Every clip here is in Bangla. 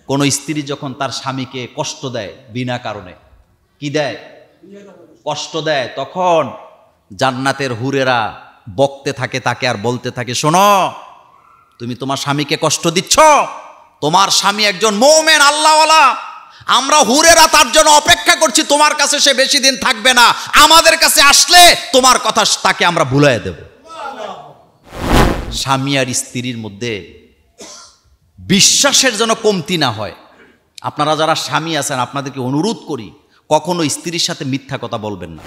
কোনো স্ত্রী যখন তার স্বামীকে কষ্ট দেয় বিনা কারণে, কি দেয়? কষ্ট দেয়, তখন জান্নাতের হুরেরা বকতে থাকে তাকে আর বলতে থাকে, শোনো, তুমি তোমার স্বামীকে কষ্ট দিচ্ছ, তোমার স্বামী একজন মুমিন আল্লাহওয়ালা, আমরা হুরেরা তার জন্য অপেক্ষা করছি, তোমার কাছে সে বেশি দিন থাকবে না, আমাদের কাছে আসলে তোমার কথা তাকে আমরা ভুলাই দেব। স্বামী আর স্ত্রীর মধ্যে বিশ্বাসের যেন কমতি না হয়। আপনারা যারা স্বামী আছেন, আপনাদেরকে অনুরোধ করি, কখনো স্ত্রীর সাথে মিথ্যা কথা বলবেন না।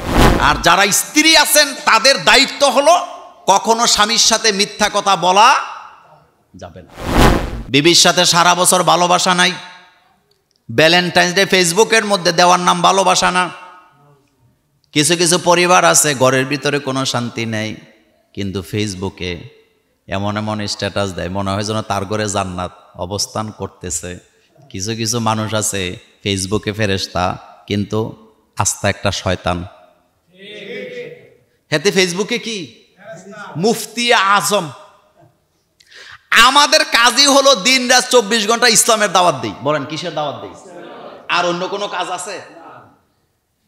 আর যারা স্ত্রী আছেন, তাদের দায়িত্ব হলো কখনো স্বামীর সাথে মিথ্যা কথা বলা যাবে না। বিবির সাথে সারা বছর ভালোবাসা নাই, ভ্যালেন্টাইন্স ডে ফেসবুকের মধ্যে দেওয়ার নাম ভালোবাসা না। কিছু কিছু পরিবার আছে ঘরের ভিতরে কোনো শান্তি নেই, কিন্তু ফেসবুকে এমন এমন স্ট্যাটাস দেয় মনে হয় যেন তার ঘরে জান্নাত অবস্থান করতেছে। কিছু কিছু মানুষ আছে ফেসবুকে ফেরেশতা, কিন্তু আস্তা একটা শয়তান। হেতে ফেসবুকে কি মুফতি আজম। আমাদের কাজই হলো দিন রাত 24 ঘন্টা ইসলামের দাওয়াত দেই। বলেন কিসের দাওয়াত দেই? আর অন্য কোনো কাজ আছে?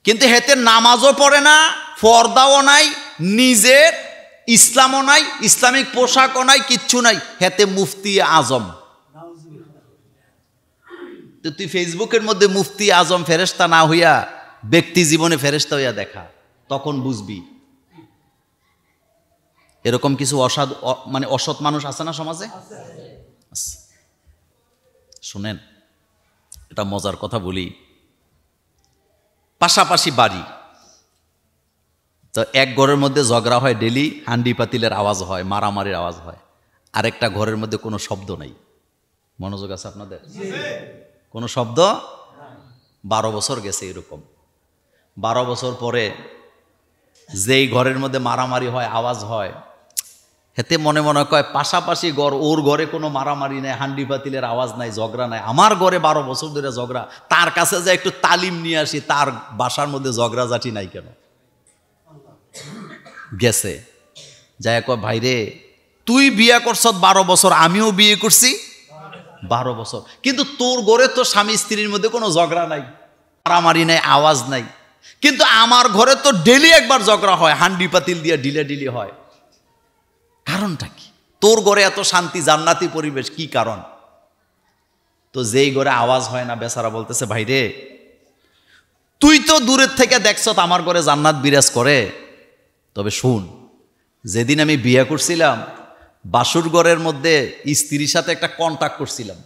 কিন্তু হেতে নামাজও পড়ে না, পর্দাও নাই, নিজের ইসলামও নাই, ইসলামিক পোশাকও নাই, কিচ্ছু নাই, হেতে মুফতি আজম। তো তুই ফেসবুকের মধ্যে মুফতি আজম ফেরেশতা না হইয়া ব্যক্তি জীবনে ফেরেশতা হইয়া দেখা, তখন বুঝবি। এরকম কিছু অসৎ মানুষ আছে না সমাজে? শুনেন, এটা মজার কথা বলি। পাশাপাশি বাড়ি, তো এক ঘরের মধ্যে ঝগড়া হয়, ডেলি হান্ডি পাতিলের আওয়াজ হয়, মারামারির আওয়াজ হয়। আরেকটা ঘরের মধ্যে কোনো শব্দ নাই। মনোযোগ আছে আপনাদের? কোনো শব্দ। 12 বছর গেছে এরকম। 12 বছর পরে যেই ঘরের মধ্যে মারামারি হয়, আওয়াজ হয়, হেতে মনে মনে কয় পাশাপাশি ঘর, ওর ঘরে কোনো মারামারি নাই, হান্ডি পাতিলের আওয়াজ নাই, ঝগড়া নাই, আমার ঘরে 12 বছর ধরে ঝগড়া, তার কাছে যে একটু তালিম নিয়ে আসি, তার বাসার মধ্যে ঝগড়া জাটি নাই কেন। গেছে যায় কয়, ভাইরে তুই বিয়ে করছ 12 বছর, আমিও বিয়ে করছি 12 বছর, কিন্তু তোর ঘরে তো স্বামী স্ত্রীর মধ্যে কোনো ঝগড়া নাই, মারামারি নাই, আওয়াজ নাই, কিন্তু আমার ঘরে তো ডেলি একবার ঝগড়া হয়, হান্ডি পাতিল দিয়ে ডিলি হয়। কারণটা কি? তোর ঘরে এত শান্তি, জান্নাতি পরিবেশ, কি কারণ? তো যেই ঘরে আওয়াজ হয় না, বেচারা বলতেছে, ভাইরে তুই তো দূরের থেকে দেখছ আমার ঘরে জান্নাত বিরাজ করে, তবে শুন, যেদিন আমি বিয়ে করছিলাম, বাসুর ঘরের মধ্যে স্ত্রীর সাথে একটা কন্ট্যাক্ট করছিলাম।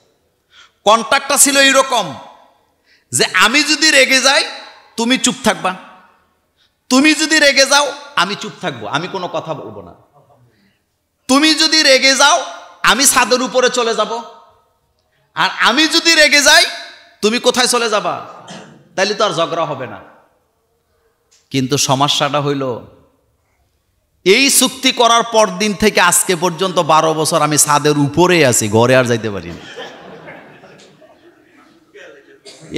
কন্ট্যাক্টটা ছিল এইরকম যে আমি যদি রেগে যাই তুমি চুপ থাকবা, তুমি যদি রেগে যাও আমি চুপ থাকবো, আমি কোনো কথা বলবো না। তুমি যদি রেগে যাও আমি ছাদের উপরে চলে যাব, আর আমি যদি রেগে যাই তুমি কোথায় চলে যাবা, তাইলে তো আর ঝগড়া হবে না। কিন্তু সমস্যাটা হইল, এই চুক্তি করার পর দিন থেকে আজকে পর্যন্ত 12 বছর আমি ছাদের উপরে আছি, ঘরে আর যাইতে পারি না।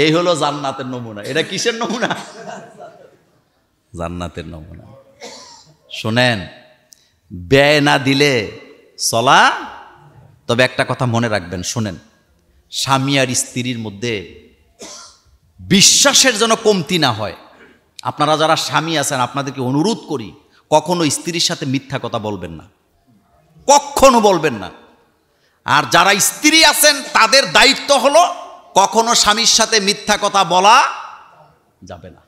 এই হলো জান্নাতের নমুনা। এটা কিসের নমুনা? জান্নাতের নমুনা। শোনেন, ব্যয় না দিলে চলা। তবে একটা কথা মনে রাখবেন, শোনেন, স্বামী আর স্ত্রীর মধ্যে বিশ্বাসের যেন কমতি না হয়। আপনারা যারা স্বামী আছেন, আপনাদেরকে অনুরোধ করি, কখনো স্ত্রীর সাথে মিথ্যা কথা বলবেন না, কখনো বলবেন না। আর যারা স্ত্রী আছেন, তাদের দায়িত্ব হলো কখনো স্বামীর সাথে মিথ্যা কথা বলা যাবে না।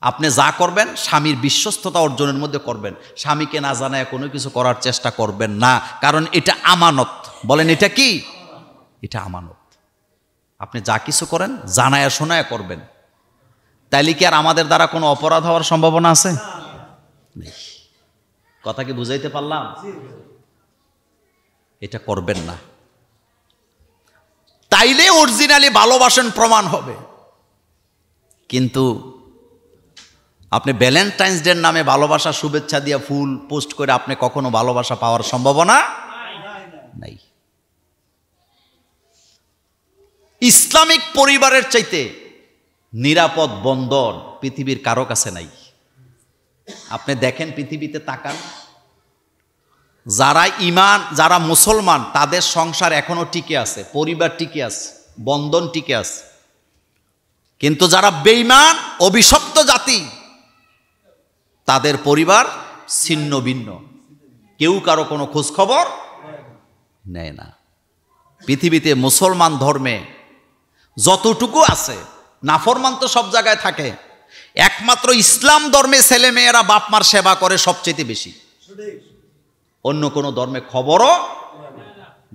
আপনি যা করবেন স্বামীর বিশ্বস্ততা অর্জনের মধ্যে করবেন, স্বামীকে না জানায় কোনো কিছু করার চেষ্টা করবেন না, কারণ এটা আমানত। বলেন এটা কি? এটা আমানত। আপনি যা কিছু করেন জানায়া শোনায়া করবেন, তাইলে কি আর আমাদের দ্বারা কোনো অপরাধ হওয়ার সম্ভাবনা আছে? নেই। কথা কি বুঝাইতে পারলাম? এটা করবেন না, তাইলে অরিজিনালি ভালোবাসেন প্রমাণ হবে। কিন্তু আপনি ভ্যালেন্টাইন্স ডে নামে ভালোবাসা শুভেচ্ছা দিয়া ফুল পোস্ট করে আপনি কখনো ভালোবাসা পাওয়ার সম্ভাবনা নাই। ইসলামিক পরিবারের চাইতে নিরাপদ বন্ধন পৃথিবীর কারো কাছে নাই। আপনি দেখেন, পৃথিবীতে তাকান, যারা ইমান, যারা মুসলমান, তাদের সংসার এখনো টিকে আছে, পরিবার টিকে আছে। বন্ধন টিকে আছে। কিন্তু যারা বেঈমান অভিশপ্ত জাতি, তাদের পরিবার ছিন্ন ভিন্ন, কেউ কারো কোনো খোঁজ খবর নেয় না। পৃথিবীতে মুসলমান ধর্মে যতটুকু আছে, নাফরমান তো সব জায়গায় থাকে, একমাত্র ইসলাম ধর্মে ছেলে মেয়েরা বাপ মার সেবা করে সবচেয়ে বেশি, অন্য কোনো ধর্মে খবরও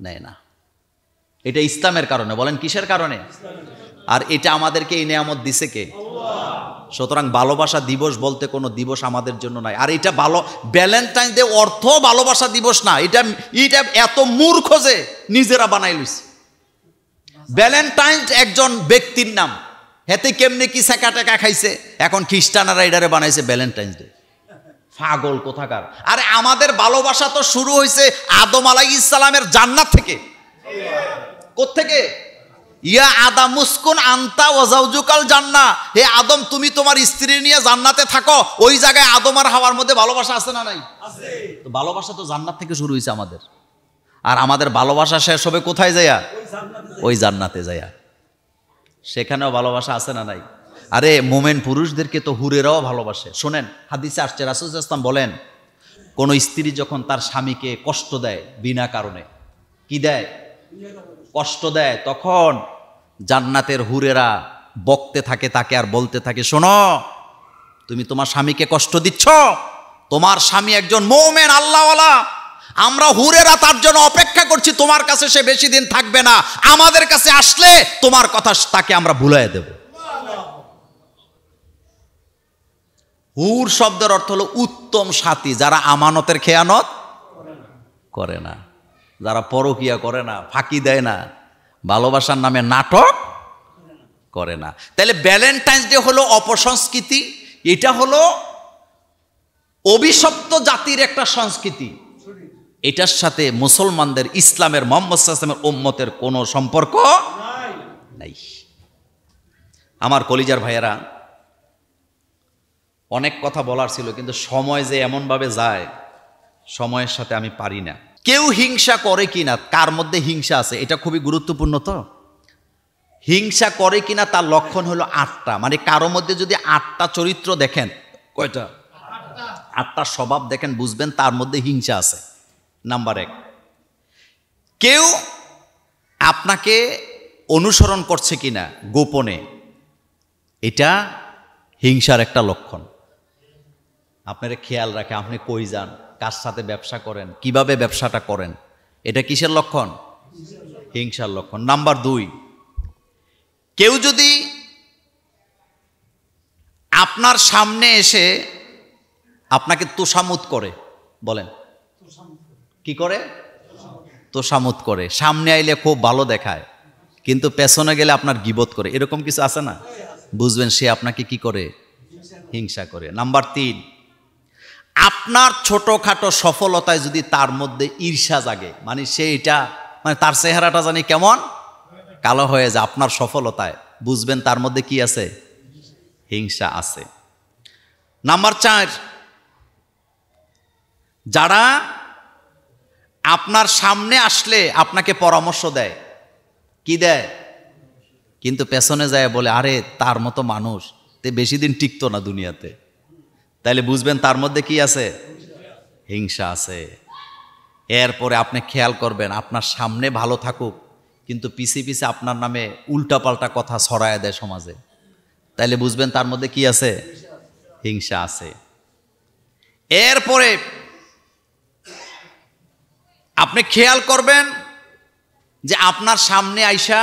নেয় না। এটা ইসলামের কারণে। বলেন কিসের কারণে? আর এটা আমাদেরকে এই নেয়ামত দিছে কে? সুতরাং ভালোবাসা দিবস বলতে কোনো দিবস আমাদের জন্য নাই। আর এটা ভ্যালেন্টাইন ডে অর্থ ভালোবাসা দিবস না, এটা এত মূর্খ যে নিজেরা বানাই লইছে। ভ্যালেন্টাইন একজন ব্যক্তির নাম, হেতে কেমনে কি সেকা টেকা খাইছে, এখন খ্রিস্টানরা এটারে বানাইছে ভ্যালেন্টাইন্স ডে। পাগল কোথাকার। আরে আমাদের ভালোবাসা তো শুরু হয়েছে আদম আলাইহিস সালামের জান্নাত থেকে। কোত্থেকে? ইয়া আদম মুসকুন আনতা ওয়া যাওজুকাল জান্নাহ, হে আদম তুমি তোমার স্ত্রী নিয়ে জান্নাতে থাকো। ওই জায়গায় আদম আর হাওয়ার মধ্যে ভালোবাসা আছে না নাই? আছে। তো ভালোবাসা তো জান্নাত থেকে শুরু হয়েছে আমাদের। আর আমাদের ভালোবাসা শেষ হবে কোথায় যাইয়া? ওই জান্নাতে যাইয়া। সেখানেও ভালোবাসা আছে না নাই? আরে মোমেন পুরুষদেরকে তো হুরেরাও ভালোবাসে। শোনেন, হাদিসে আসছে রাসূল সাল্লাল্লাহু আলাইহি ওয়াসাল্লাম বলেন, কোন স্ত্রী যখন তার স্বামীকে কষ্ট দেয় বিনা কারণে, কি দেয়? কষ্ট দেয়, তখন জান্নাতের হুরেরা বকতে থাকে তাকে আর বলতে থাকে, শোনো তুমি তোমার স্বামীকে কষ্ট দিচ্ছ, তোমার স্বামী একজন মুমিন আল্লাহওয়ালা, আমরা হুরেরা তার জন্য অপেক্ষা করছি, তোমার কাছে সে বেশি দিন থাকবে না, আমাদের কাছে আসলে তোমার কথা তাকে আমরা ভুলাইয়া দেব। হুর শব্দের অর্থ হলো উত্তম সাথী, যারা আমানতের খেয়ানত করে না, যারা পরকিয়া করে না, ফাঁকি দেয় না, ভালোবাসার নামে নাটক করে না। তাহলে ভ্যালেন্টাইন্স ডে হলো অপসংস্কৃতি, এটা হলো অভিশপ্ত জাতির একটা সংস্কৃতি। এটার সাথে মুসলমানদের, ইসলামের, মুহাম্মদ সাল্লাল্লাহু আলাইহি ওয়াসাল্লামের উম্মতের কোনো সম্পর্ক নাই। আমার কলিজার ভাইয়েরা, অনেক কথা বলার ছিল, কিন্তু সময় যে এমনভাবে যায়, সময়ের সাথে আমি পারি না। কেউ হিংসা করে কিনা, কার মধ্যে হিংসা আছে, এটা খুবই গুরুত্বপূর্ণ। তো হিংসা করে কিনা তার লক্ষণ হলো 8টা। মানে কারো মধ্যে যদি 8টা চরিত্র দেখেন, কয়টা? 8টা স্বভাব দেখেন, বুঝবেন তার মধ্যে হিংসা আছে। নাম্বার 1, কেউ আপনাকে অনুসরণ করছে কিনা গোপনে, এটা হিংসার একটা লক্ষণ। আপনারা খেয়াল রাখে, আপনি কই যান, কার সাথে ব্যবসা করেন, কিভাবে ব্যবসাটা করেন, এটা কিসের লক্ষণ? হিংসার লক্ষণ। নাম্বার 2, কেউ যদি আপনার সামনে এসে আপনাকে তোষামুত করে, বলেন কি করে? তোষামুত করে। সামনে আইলে খুব ভালো দেখায়, কিন্তু পেছনে গেলে আপনার গীবত করে, এরকম কিছু আছে না? বুঝবেন সে আপনাকে কি করে? হিংসা করে। নাম্বার 3, আপনার ছোটখাটো সফলতায় যদি তার মধ্যে ঈর্ষা জাগে, মানে সে এটা, মানে তার চেহারাটা জানি কেমন কালো হয়ে যায় আপনার সফলতায়, বুঝবেন তার মধ্যে কি আছে? হিংসা আছে। নাম্বার 4, যারা আপনার সামনে আসলে আপনাকে পরামর্শ দেয়, কি দেয়? কিন্তু পেছনে যায় বলে, আরে তার মতো মানুষ তে বেশি দিন টিকতো না দুনিয়াতে, তাইলে বুঝবেন তার মধ্যে কি আছে? হিংসা আছে। এরপরে আপনি খেয়াল করবেন, আপনার সামনে ভালো থাকুক, কিন্তু পিছে পিছে আপনার নামে উল্টাপাল্টা কথা ছড়ায় দেয় সমাজে, তাইলে বুঝবেন তার মধ্যে কি আছে? হিংসা আছে। এরপরে আপনি খেয়াল করবেন যে আপনার সামনে আইসা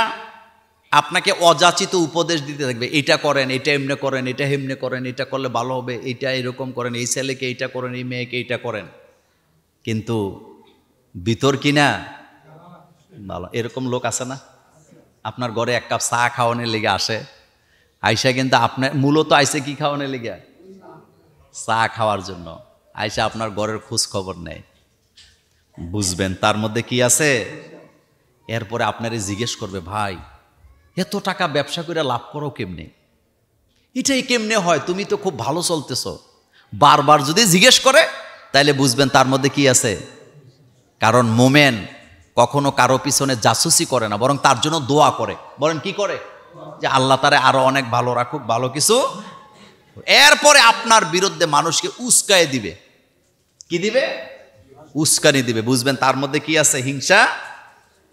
আপনাকে অযাচিত উপদেশ দিতে থাকবে, এটা করেন, এটা এমনি করেন, এটা হেমনে করেন, এটা করলে ভালো হবে, এটা এরকম করেন, এই ছেলেকে এইটা করেন, এই মেয়েকে এইটা করেন, কিন্তু ভিতর কিনা ভালো। এরকম লোক আছে না? আপনার ঘরে 1 কাপ চা খাওয়ানোর লেগে আসে, আইসা কিন্তু আপনার মূলত আইসে কি খাওয়ানোর লেগে? চা খাওয়ার জন্য। আইসা আপনার ঘরের খোঁজ খবর নেয়, বুঝবেন তার মধ্যে কি আছে? এরপরে আপনারে জিজ্ঞেস করবে, ভাই এত টাকা ব্যবসা করে লাভ করো কেমনে, এটাই কেমনে হয়, তুমি তো খুব ভালো চলতেছ। বারবার যদি জিজ্ঞেস করে, তাইলে বুঝবেন তার মধ্যে কি আছে। কারণ মোমেন কখনো কারো পিছনে জাসুসি করে না, বরং তার জন্য দোয়া করে। বলেন কি করে? যে আল্লাহ তারে আরো অনেক ভালো রাখুক, ভালো কিছু। এরপরে আপনার বিরুদ্ধে মানুষকে উস্কায়ে দিবে। কি দিবে? উস্কানি দিবে। বুঝবেন তার মধ্যে কি আছে? হিংসা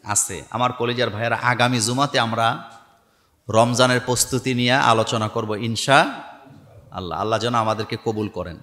আছে। আমার কলেজের ভাইয়েরা, আগামী জুমাতে আমরা রমজানের প্রস্তুতি নিয়ে আলোচনা করব ইনশাআল্লাহ। আল্লাহ যেন আমাদেরকে কবুল করেন।